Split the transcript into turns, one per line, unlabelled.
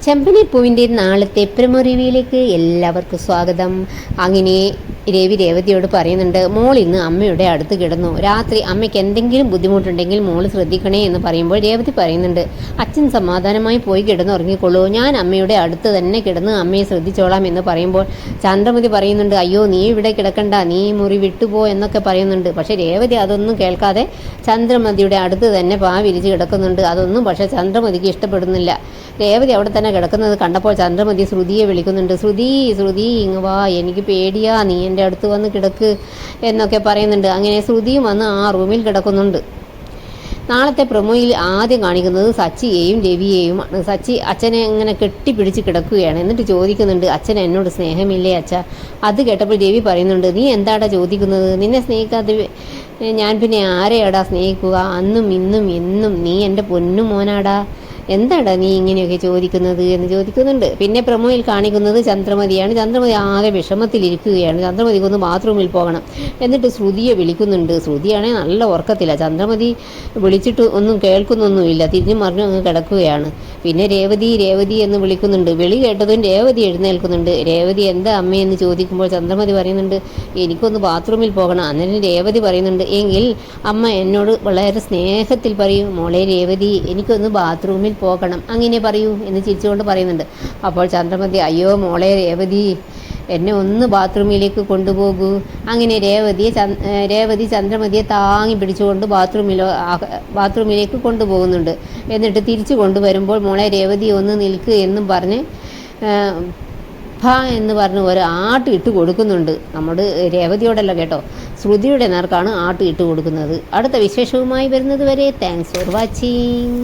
ചെമ്പനിപ്പൂവിൻ്റെ നാളത്തെ പ്രമോ റിവ്യൂയിലേക്ക് എല്ലാവർക്കും സ്വാഗതം. അങ്ങനെ രവി രേവതിയോട് പറയുന്നുണ്ട്, മോൾ ഇന്ന് അമ്മയുടെ അടുത്ത് കിടന്നു. രാത്രി അമ്മയ്ക്ക് എന്തെങ്കിലും ബുദ്ധിമുട്ടുണ്ടെങ്കിൽ മോൾ ശ്രദ്ധിക്കണേ എന്ന് പറയുമ്പോൾ രേവതി പറയുന്നുണ്ട്, അച്ഛൻ സമാധാനമായി പോയി കിടന്നുറങ്ങിക്കൊള്ളൂ, ഞാൻ അമ്മയുടെ അടുത്ത് തന്നെ കിടന്ന് അമ്മയെ ശ്രദ്ധിച്ചോളാം എന്ന് പറയുമ്പോൾ ചന്ദ്രമതി പറയുന്നുണ്ട്, അയ്യോ നീ ഇവിടെ കിടക്കണ്ട, നീ മുറി വിട്ടുപോ എന്നൊക്കെ പറയുന്നുണ്ട്. പക്ഷേ രേവതി അതൊന്നും കേൾക്കാതെ ചന്ദ്രമതിയുടെ അടുത്ത് തന്നെ വിരിച്ച് കിടക്കുന്നുണ്ട്. അതൊന്നും പക്ഷേ ചന്ദ്രമതിക്ക് ഇഷ്ടപ്പെടുന്നില്ല. രേവതി അവിടെ തന്നെ കിടക്കുന്നത് കണ്ടപ്പോൾ ചന്ദ്രമതി ശ്രുതിയെ വിളിക്കുന്നുണ്ട്, ശ്രുതി ശ്രുതി ഇങ്ങ് വാ, എനിക്ക് പേടിയാ, നീ എൻ്റെ അടുത്ത് വന്ന് കിടക്ക് എന്നൊക്കെ പറയുന്നുണ്ട്. അങ്ങനെ ശ്രുതിയും വന്ന് ആ റൂമിൽ കിടക്കുന്നുണ്ട്. നാളത്തെ പ്രൊമോയിൽ ആദ്യം കാണിക്കുന്നത് സച്ചിയെയും രവിയെയുമാണ്. സച്ചി അച്ഛനെ ഇങ്ങനെ കെട്ടിപ്പിടിച്ച് കിടക്കുകയാണ്. എന്നിട്ട് ചോദിക്കുന്നുണ്ട്, അച്ഛൻ എന്നോട് സ്നേഹമില്ലേ അച്ഛ? അത് കേട്ടപ്പോൾ രവി പറയുന്നുണ്ട്, നീ എന്താടാ ചോദിക്കുന്നത്? നിന്നെ സ്നേഹിക്കാതെ ഞാൻ പിന്നെ ആരെയാടാ സ്നേഹിക്കുക? അന്നും ഇന്നും എന്നും നീ എൻ്റെ പൊന്നു മോനാടാ, എന്താടാ നീ ഇങ്ങനെയൊക്കെ ചോദിക്കുന്നത് എന്ന് ചോദിക്കുന്നുണ്ട്. പിന്നെ പ്രൊമോയിൽ കാണിക്കുന്നത് ചന്ദ്രമതിയാണ്. ചന്ദ്രമതി ആകെ വിഷമത്തിലിരിക്കുകയാണ്. ചന്ദ്രമതിക്കൊന്ന് ബാത്റൂമിൽ പോകണം. എന്നിട്ട് ശ്രുതിയെ വിളിക്കുന്നുണ്ട്. ശ്രുതിയാണെങ്കിൽ നല്ല ഉറക്കത്തില്ല. ചന്ദ്രമതി വിളിച്ചിട്ട് ഒന്നും കേൾക്കുന്നൊന്നുമില്ല, തിരിഞ്ഞു മറിഞ്ഞു അങ്ങ് കിടക്കുകയാണ്. പിന്നെ രേവതി രേവതി എന്ന് വിളിക്കുന്നുണ്ട്. വിളി കേട്ടതും രേവതി എഴുന്നേൽക്കുന്നുണ്ട്. രേവതി എന്താ അമ്മയെന്ന് ചോദിക്കുമ്പോൾ ചന്ദ്രമതി പറയുന്നുണ്ട്, എനിക്കൊന്ന് ബാത്റൂമിൽ പോകണം. അന്നേരം രേവതി പറയുന്നുണ്ട്, എങ്കിൽ അമ്മ എന്നോട് വളരെ സ്നേഹത്തിൽ പറയും, മോളെ രേവതി എനിക്കൊന്ന് ബാത്റൂമിൽ പോകണം, അങ്ങനെ പറയൂ എന്ന് ചിരിച്ചുകൊണ്ട് പറയുന്നുണ്ട്. അപ്പോൾ ചന്ദ്രമതി, അയ്യോ മോളെ രേവതി, എന്നെ ഒന്ന് ബാത്റൂമിലേക്ക് കൊണ്ടുപോകൂ. അങ്ങനെ രേവതി ചന്ദ്രമതിയെ താങ്ങി പിടിച്ചുകൊണ്ട് ബാത്റൂമിലേക്ക് കൊണ്ടുപോകുന്നുണ്ട്. എന്നിട്ട് തിരിച്ചു കൊണ്ടുവരുമ്പോൾ, മോളെ രേവതി ഒന്ന് നിൽക്ക് എന്നും പറഞ്ഞ് എന്ന് പറഞ്ഞ് ഒരു ആട്ട് ഇട്ട് കൊടുക്കുന്നുണ്ട്. നമ്മുടെ രേവതിയോടല്ല കേട്ടോ, ശ്രുതിയുടെ നേർക്കാണ് ആട്ട് ഇട്ട് കൊടുക്കുന്നത്. അടുത്ത വിശേഷവുമായി വരുന്നത് വരെ താങ്ക്സ് ഫോർ വാച്ചിങ്.